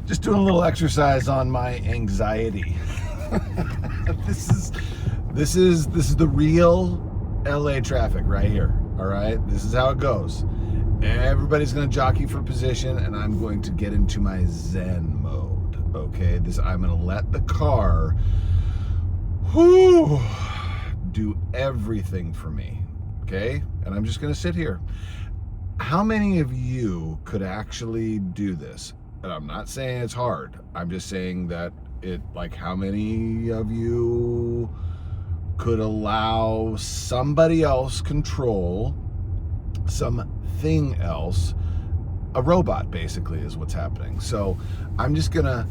Just doing a little exercise on my anxiety. This is the real LA traffic right here. All right, this is how it goes. Everybody's gonna jockey for position, and I'm going to get into my Zen mode. Okay, I'm gonna let the car, do everything for me. Okay, and I'm just gonna sit here. How many of you could actually do this? And I'm not saying it's hard. I'm just saying that how many of you could allow somebody else control something else? A robot, basically, is what's happening. So I'm just gonna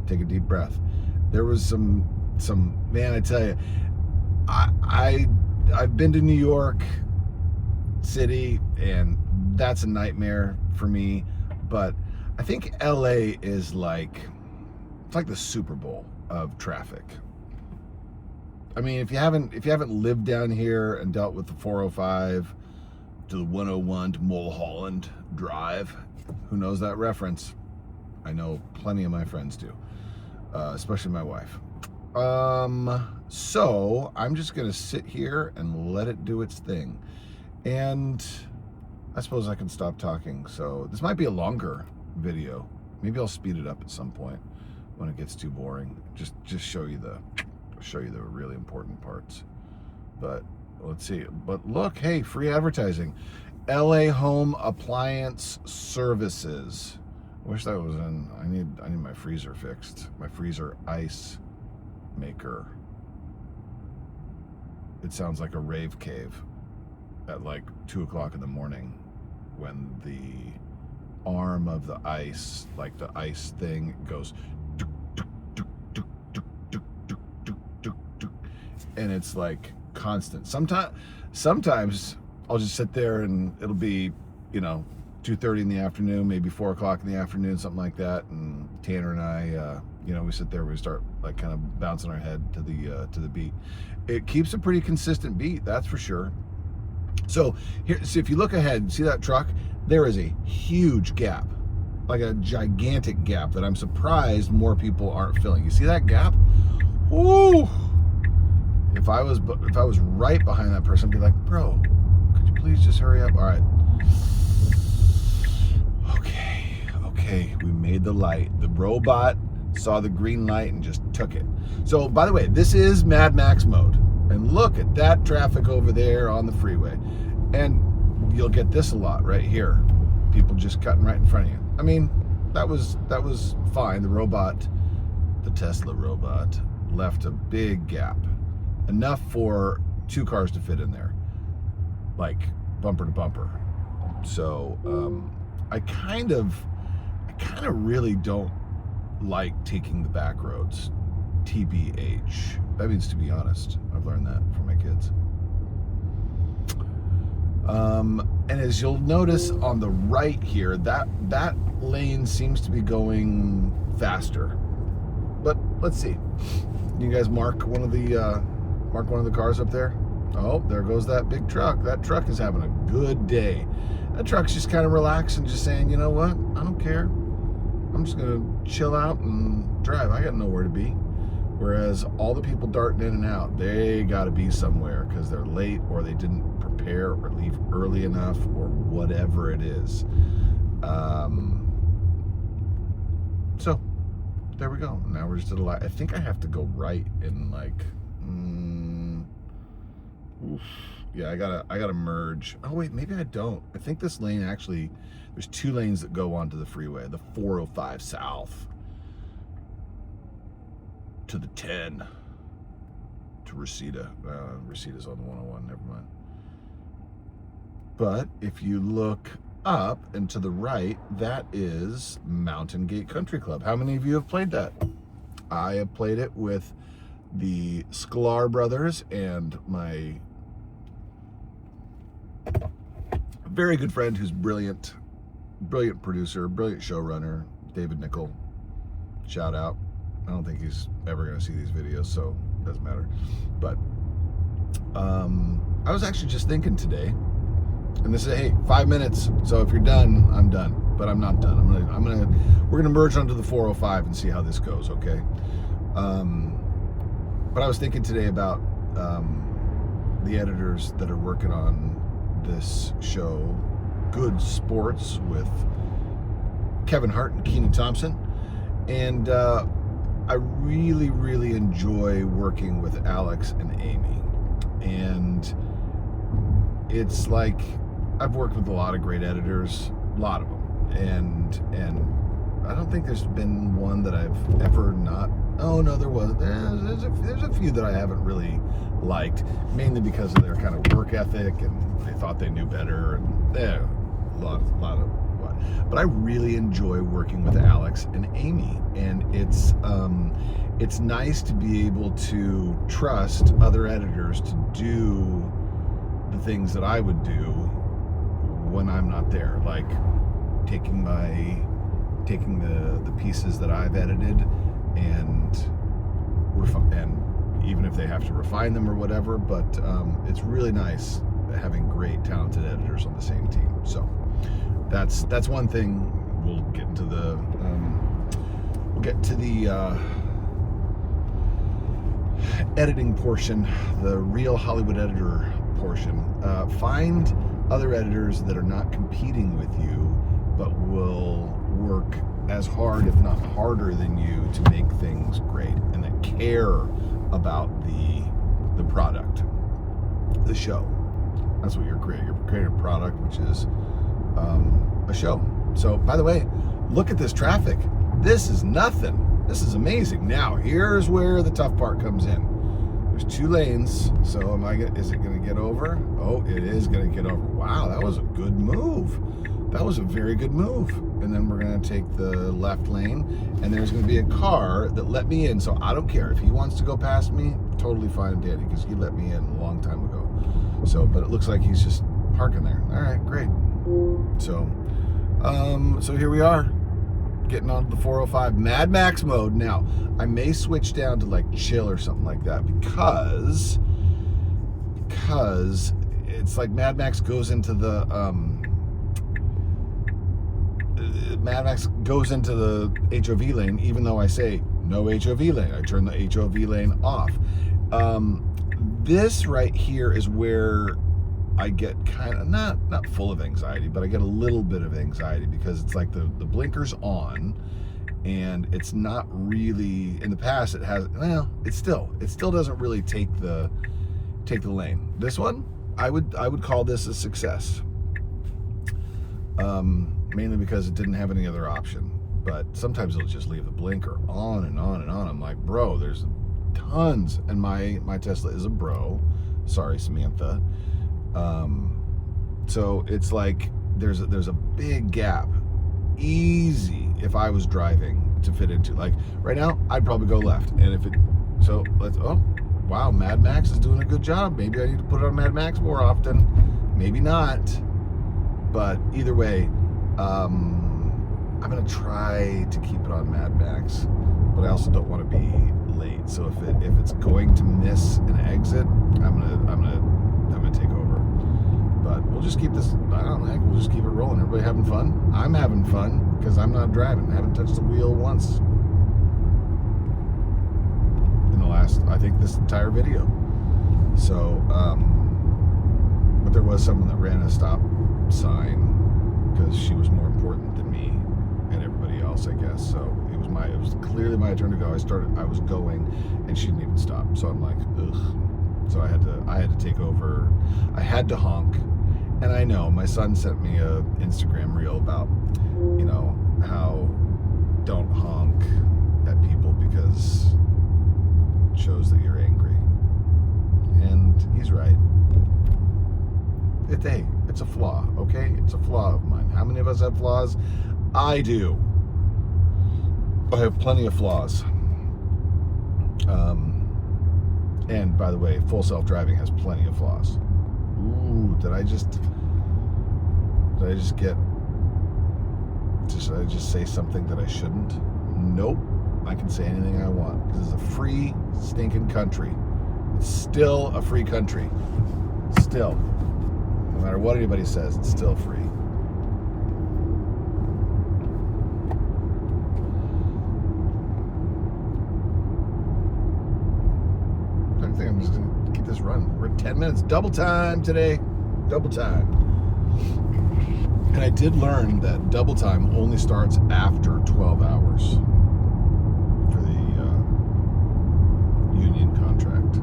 take a deep breath. There was some man, I tell you, I've been to New York City, and that's a nightmare for me. But I think LA is it's like the Super Bowl of traffic. I mean, if you haven't lived down here and dealt with the 405 to the 101 to Mulholland Drive, who knows that reference? I know plenty of my friends do, especially my wife. So I'm just gonna sit here and let it do its thing. And I suppose I can stop talking. So this might be a longer video. Maybe I'll speed it up at some point when it gets too boring. Just show you the really important parts. But let's see. But look, hey, free advertising. LA Home Appliance Services. I wish that was in. I need my freezer fixed. My freezer ice maker. It sounds like a rave cave at like 2 o'clock in the morning when the arm of the ice, like the ice thing, goes duk, duk, duk, duk, duk, duk, duk, duk, duk, duk, and it's like constant. Sometimes I'll just sit there and it'll be 2:30 in the afternoon, maybe 4 o'clock in the afternoon, something like that, and Tanner and I we sit there, we start like kind of bouncing our head to the beat. It keeps a pretty consistent beat, that's for sure. So if you look ahead, see that truck? There is a huge gap, like a gigantic gap that I'm surprised more people aren't filling. You see that gap? Ooh! If I was right behind that person, I'd be like, bro, could you please just hurry up? All right. Okay, we made the light. The robot saw the green light and just took it. So, by the way, this is Mad Max mode. And look at that traffic over there on the freeway. And you'll get this a lot right here. People just cutting right in front of you. I mean, that was fine. The Tesla robot left a big gap. Enough for 2 cars to fit in there. Like bumper to bumper. So, I kind of really don't like taking the back roads. TBH. That means to be honest. I've learned that from my kids. And as you'll notice on the right here, that lane seems to be going faster. But let's see. You guys mark one of the cars up there? Oh, there goes that big truck. That truck is having a good day. That truck's just kind of relaxing, just saying, you know what? I don't care. I'm just gonna chill out and drive. I got nowhere to be. Whereas all the people darting in and out, they gotta be somewhere because they're late or they didn't prepare or leave early enough or whatever it is. So there we go. Now we're just at a light. I think I have to go right in like, yeah, I gotta merge. Oh wait, maybe I don't. I think this lane actually, there's 2 lanes that go onto the freeway, the 405 south to the 10 to Reseda. Reseda's on the 101, never mind. But if you look up and to the right, that is Mountain Gate Country Club. How many of you have played that? I have played it with the Sklar brothers and my very good friend who's brilliant producer, brilliant showrunner, David Nickel. Shout out. I don't think he's ever going to see these videos, so it doesn't matter. But I was actually just thinking today, and this is, hey, 5 minutes, so if you're done, I'm done. but I'm not done. We're gonna merge onto the 405 and see how this goes, okay? But I was thinking today about the editors that are working on this show, Good Sports, with Kevin Hart and Kenan Thompson, and I really, really enjoy working with Alex and Amy. And it's like, I've worked with a lot of great editors, a lot of them, and I don't think there's been one that I've ever not. Oh no, there was. There's a few that I haven't really liked, mainly because of their kind of work ethic, and they thought they knew better, and a lot of what. But I really enjoy working with Alex and Amy, and it's nice to be able to trust other editors to do the things that I would do when I'm not there, like taking the pieces that I've edited and even if they have to refine them or whatever, but it's really nice having great, talented editors on the same team. So that's one thing. We'll get into the editing portion, the real Hollywood editor portion. Find other editors that are not competing with you, but will work as hard, if not harder than you, to make things great, and that care about the product, the show. That's what you're creating. You're creating a product, which is a show. So, by the way, look at this traffic. This is nothing. This is amazing. Now, here's where the tough part comes in. There's 2 lanes, so is it going to get over? Oh, it is going to get over. Wow, that was a good move. That was a very good move. And then we're going to take the left lane, and there's going to be a car that let me in, so I don't care. If he wants to go past me, totally fine and dandy, because he let me in a long time ago. So, but it looks like he's just parking there. All right, great. So here we are, getting onto the 405 Mad Max mode. Now, I may switch down to like chill or something like that, because it's like Mad Max goes into the HOV lane, even though I say no HOV lane. I turn the HOV lane off. This right here is where I get kind of not full of anxiety, but I get a little bit of anxiety, because it's like the blinker's on, and it's not really. In the past, it has. Well, it still doesn't really take the lane. This one, I would call this a success. Mainly because it didn't have any other option. But sometimes it'll just leave the blinker on and on and on. I'm like, bro, there's tons, and my Tesla is a bro. Sorry, Samantha. So it's like there's a big gap, easy if I was driving to fit into. Like right now, I'd probably go left, and if it. So let's. Oh, wow, Mad Max is doing a good job. Maybe I need to put it on Mad Max more often. Maybe not. But either way, I'm gonna try to keep it on Mad Max, but I also don't want to be late. So if it's going to miss an exit, I'm gonna take over. But we'll just keep this. I don't know. We'll just keep it rolling. Everybody having fun? I'm having fun because I'm not driving. I haven't touched the wheel once in the last, I think, this entire video. So, but there was someone that ran a stop sign because she was more important than me and everybody else, I guess. So it was clearly my turn to go. I was going, and she didn't even stop. So I'm like, ugh. So I had to take over. I had to honk. And I know my son sent me a Instagram reel about, how don't honk at people because it shows that you're angry. And he's right. It's a flaw, okay? It's a flaw of mine. How many of us have flaws? I do. I have plenty of flaws. And by the way, full self-driving has plenty of flaws. Ooh, did I just say something that I shouldn't? Nope. I can say anything I want because it's a free stinking country. It's still a free country. Still. No matter what anybody says, it's still free. 10 minutes. Double time today. Double time. And I did learn that double time only starts after 12 hours for the union contract.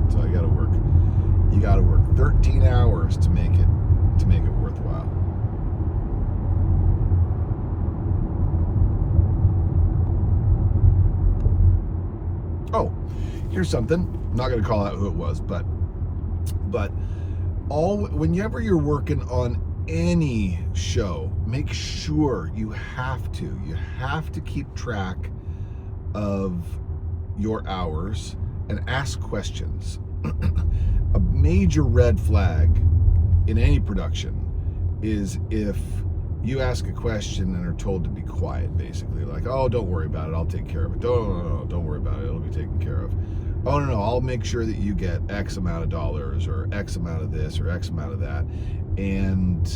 So you got to work 13 hours to make it worthwhile. Oh, here's something. I'm not going to call out who it was, but whenever you're working on any show, make sure you have to keep track of your hours and ask questions. A major red flag in any production is if you ask a question and are told to be quiet, basically, like, oh, don't worry about it, I'll take care of it. Don't worry about it, it'll be taken care of. Oh, no, I'll make sure that you get X amount of dollars or X amount of this or X amount of that. And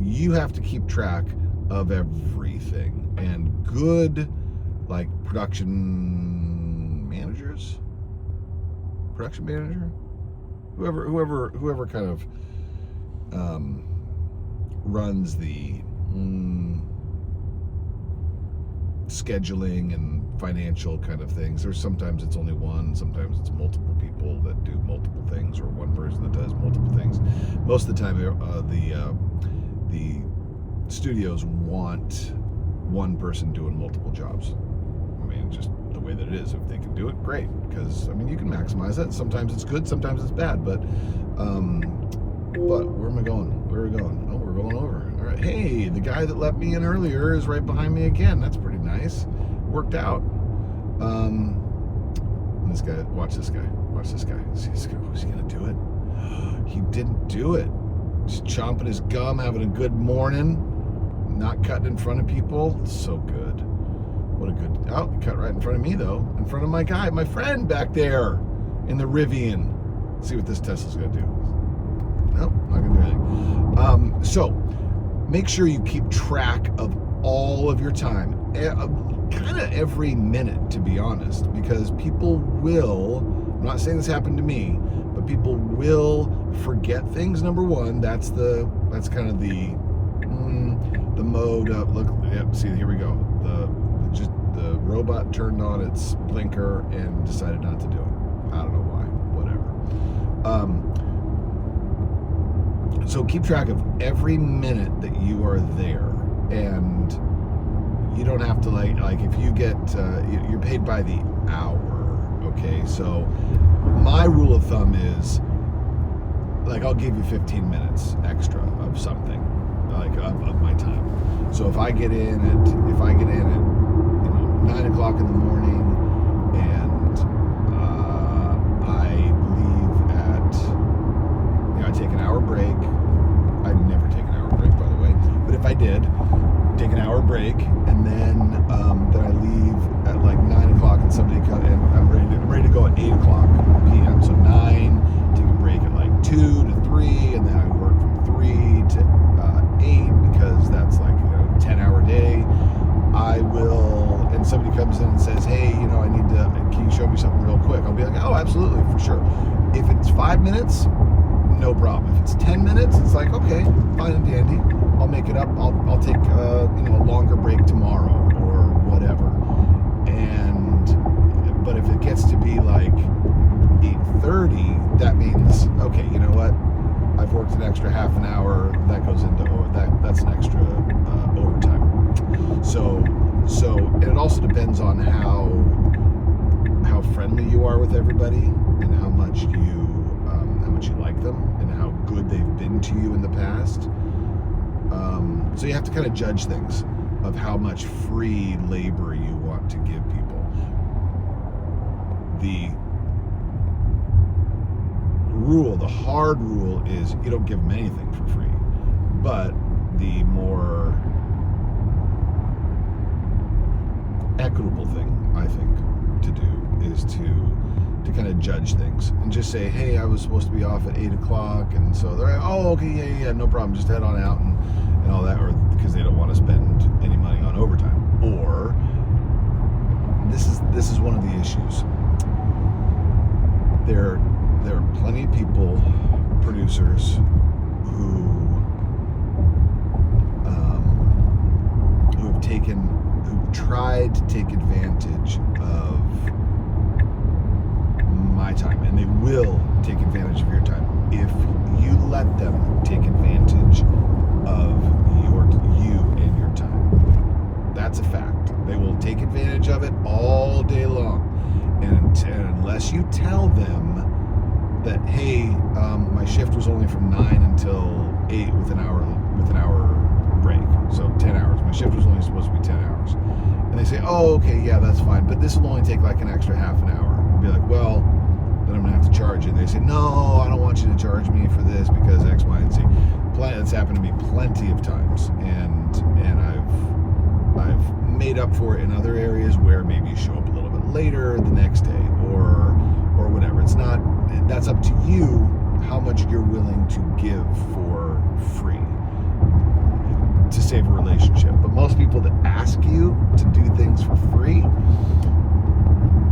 you have to keep track of everything. And good, like, production manager, whoever kind of runs the scheduling and financial kind of things. There's sometimes it's only one, sometimes it's multiple people that do multiple things, or one person that does multiple things. Most of the time, the studios want one person doing multiple jobs. I mean, just the way that it is. If they can do it, great. Because I mean, you can maximize it. Sometimes it's good, sometimes it's bad. But where am I going? Where are we going? Oh, we're going over. All right. Hey, the guy that let me in earlier is right behind me again. That's pretty nice. Worked out. And this guy, watch this guy. See this guy. Who's he gonna do it? He didn't do it. Just chomping his gum, having a good morning, not cutting in front of people. So good. What a good. Oh, he cut right in front of me though. In front of my guy, my friend back there in the Rivian. See what this Tesla's gonna do. Nope, not gonna do anything. So make sure you keep track of all of your time, kind of every minute, to be honest, because people will, I'm not saying this happened to me, but people will forget things. Number one, that's kind of the mode of, look, yep, see, here we go. The robot turned on its blinker and decided not to do it. I don't know why, whatever. So keep track of every minute that you are there, and you don't have to like if you get you're paid by the hour. Okay, so my rule of thumb is, like, I'll give you 15 minutes extra of something, like of my time. So if I get in at 9 o'clock in the morning, and I leave at, I take an hour break. I never take an hour break, by the way, but if I did, take an hour break, and then I leave at like 9 o'clock, and somebody comes, and I'm ready to go at 8 o'clock p.m. So 9, take a break at like 2 to 3, and then I work from 3 to 8, because that's like a 10-hour day. I will, and somebody comes in and says, hey, I need to, can you show me something real quick? I'll be like, oh, absolutely, for sure. If it's 5 minutes, no problem. If it's 10 minutes, it's like, okay, fine and dandy. I'll make it up. I'll take a longer break tomorrow or whatever. But if it gets to be like 8:30, that means, okay, you know what? I've worked an extra half an hour. That goes into that's an extra overtime. So it also depends on how friendly you are with everybody, and how much you like them, and how good they've been to you in the past. So you have to kind of judge things of how much free labor you want to give people. The hard rule is you don't give them anything for free. But the more equitable thing, I think, to do is to kind of judge things and just say, hey, I was supposed to be off at 8 o'clock, and so they're like, oh, okay, yeah, no problem, just head on out and all that, or because they don't want to spend any money on overtime. Or this is one of the issues. They're tried to take advantage of my time, and they will take advantage of your time if you let them take advantage of you and your time. That's a fact. They will take advantage of it all day long, and unless you tell them that, hey, my shift was only from 9 until 8 with an hour break, so 10 hours. My shift was only supposed to be 10 hours. And they say, oh, okay, yeah, that's fine, but this will only take like an extra half an hour. I'll be like, well, then I'm gonna have to charge you. And they say, no, I don't want you to charge me for this because X, Y, and Z. It's happened to me plenty of times, and I've made up for it in other areas where maybe you show up a little bit later the next day or whatever. It's not, that's up to you how much you're willing to give for free to save a relationship. But most people that ask you to do things for free,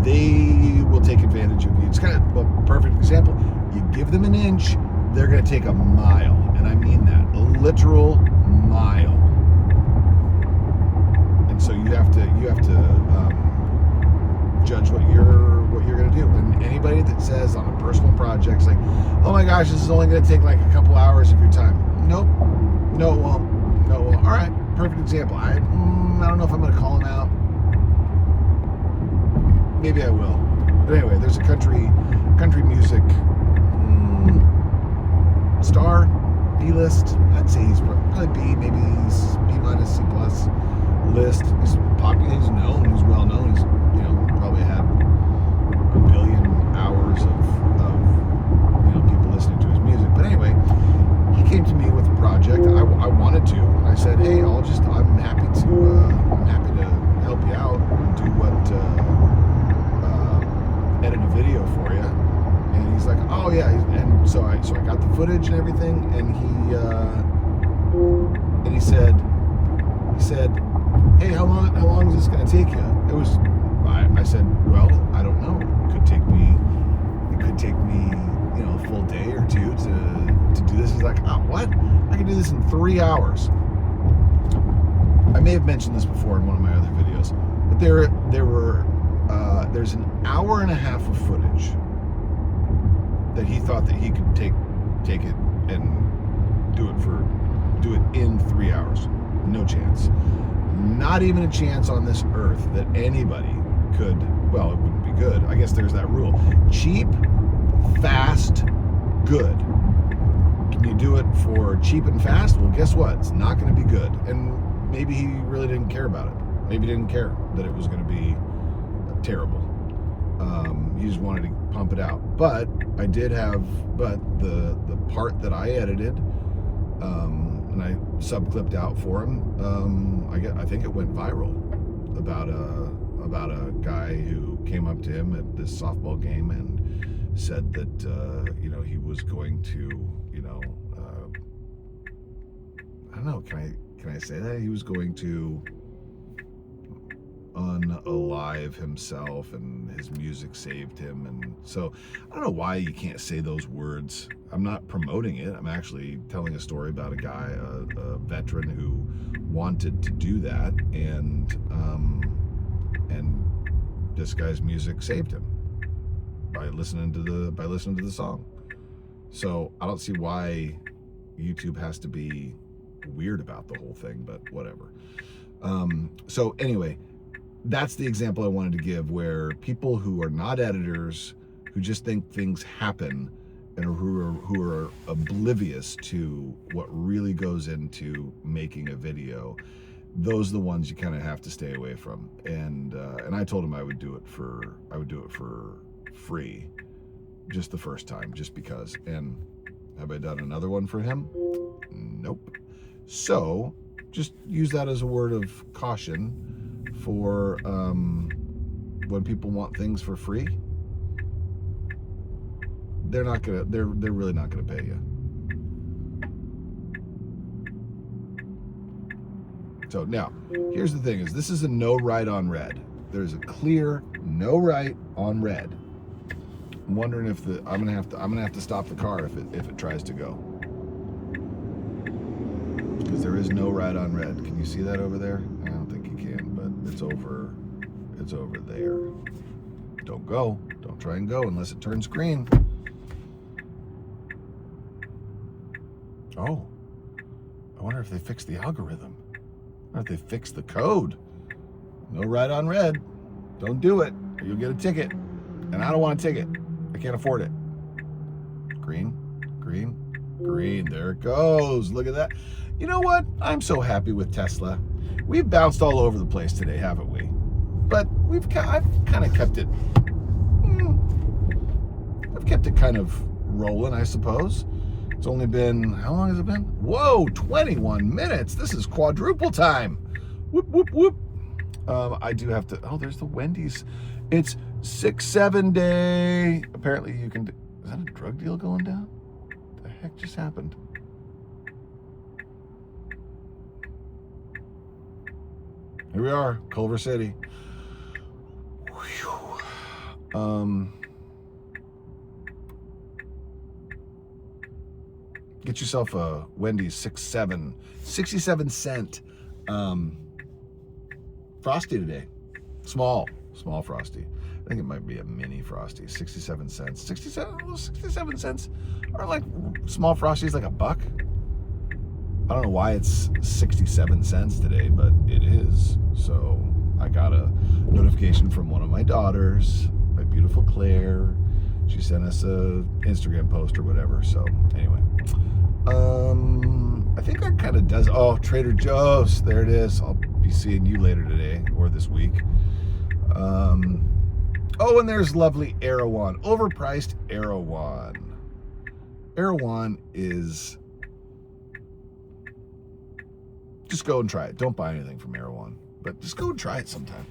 they will take advantage of you. It's kind of a perfect example. You give them an inch, they're going to take a mile, and I mean that, a literal mile. And so you have to judge what you're going to do. And anybody that says on a personal project, like, oh my gosh, this is only going to take like a couple hours of your time. Nope. No, it won't. No, it won't. All right, perfect example. I don't know if I'm going to call him out. Maybe I will. But anyway, there's a country music star, B-list. I'd say he's probably B, maybe he's B minus, C plus list. He's popular, he's known, he's well known. He's, probably had a billion hours of people listening to his music. But anyway, he came to me with a project. I wanted to. I said, hey, I'm happy to help you out and do edit a video for you. And he's like, oh yeah. And so I got the footage and everything. And he said, hey, how long is this going to take you? I said, well, I don't know. It could take me, a full day or two to do this. He's like, oh, what? I can do this in 3 hours. I may have mentioned this before in one of my other videos, but there's an hour and a half of footage that he thought that he could take it and do it in 3 hours. No chance. Not even a chance on this earth that anybody could. Well, it wouldn't be good. I guess there's that rule. Cheap, fast, good. Can you do it for cheap and fast? Well, guess what? It's not going to be good. And maybe he really didn't care about it. Maybe he didn't care that it was going to be terrible. He just wanted to pump it out. But the part that I edited, and I sub-clipped out for him, I think it went viral about a guy who came up to him at this softball game and said that he was going to I don't know, can I say that? He was going to unalive himself, and his music saved him. And so I don't know why you can't say those words. I'm not promoting it. I'm actually telling a story about a guy, a veteran who wanted to do that, and this guy's music saved him by listening to the song. So I don't see why YouTube has to be weird about the whole thing, but whatever. So anyway, that's the example I wanted to give, where people who are not editors, who just think things happen, and who are oblivious to what really goes into making a video, those are the ones you kind of have to stay away from. And I told him I would do it for free, just the first time, just because. And have I done another one for him? Nope. So just use that as a word of caution for when people want things for free. They're really not gonna pay you. So now, here's the thing: this is a no right on red. There's a clear no right on red. I'm wondering if I'm gonna have to stop the car if it tries to go, because there is no right on red. Can you see that over there? I don't think you can, but It's over there. Don't go. Don't try and go unless it turns green. Oh, I wonder if they fixed the algorithm. I wonder if they fixed the code. No ride on red. Don't do it, or you'll get a ticket. And I don't want a ticket. I can't afford it. Green, green, green. There it goes. Look at that. You know what? I'm so happy with Tesla. We've bounced all over the place today, haven't we? But I've kind of kept it. I've kept it kind of rolling, I suppose. It's only been, how long has it been? Whoa, 21 minutes. This is quadruple time. Whoop, whoop, whoop. I do have to, oh, there's the Wendy's. It's 6-7 day. Apparently you can, is that a drug deal going down? What the heck just happened? Here we are, Culver City. Whew. Get yourself a Wendy's 67 cent Frosty today. Small Frosty. I think it might be a mini Frosty. 67 cents. 67 cents are like small Frosties, like $1. I don't know why it's 67 cents today, but it is. So I got a notification from one of my daughters, my beautiful Claire. She sent us a Instagram post or whatever. So anyway, I think that kind of does. Oh, Trader Joe's. There it is. I'll be seeing you later today or this week. Oh, and there's lovely Erewhon. Overpriced Erewhon. Erewhon is... Just go and try it. Don't buy anything from Erewhon, but just go and try it sometime.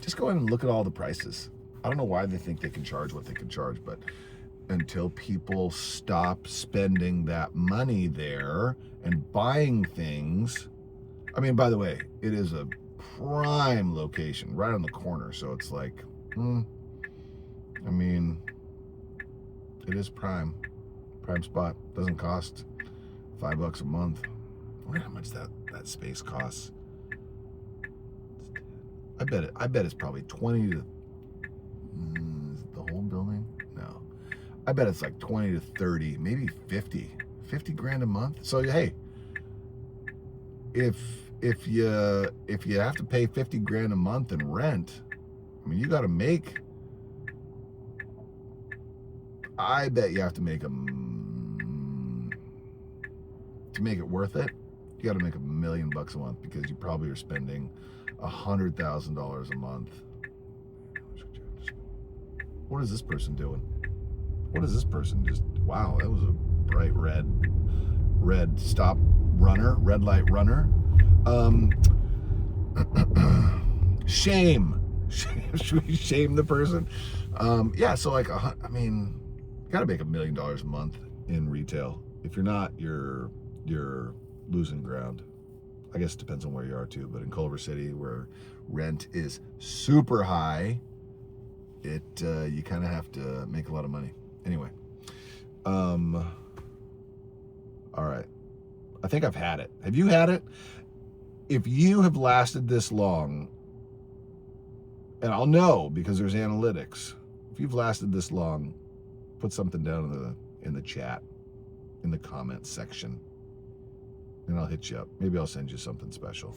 Just go in and look at all the prices. I don't know why they think they can charge what they can charge, but until people stop spending that money there and buying things. I mean, by the way, it is a prime location right on the corner. So it's like, I mean, it is prime spot. Doesn't cost $5 a month. I wonder how much that space costs. I bet it's probably 20 to, is it the whole building? No. I bet it's like 20 to 30, maybe 50 grand a month. So hey, if you have to pay 50 grand a month in rent, I mean, you got to make, I bet you have to make to make it worth it. You got to make $1 million a month, because you probably are spending $100,000 a month. What is this person doing? What is this person just? Wow, that was a bright red stop runner, red light runner. Shame. Should we shame the person? Yeah. So like, I mean, you got to make $1 million a month in retail. If you're not, you're losing ground. I guess it depends on where you are too, but in Culver City, where rent is super high, you kind of have to make a lot of money. Anyway, all right. I think I've had it. Have you had it? If you have lasted this long, and I'll know because there's analytics. If you've lasted this long, put something down in the chat, in the comments section, and I'll hit you up. Maybe I'll send you something special.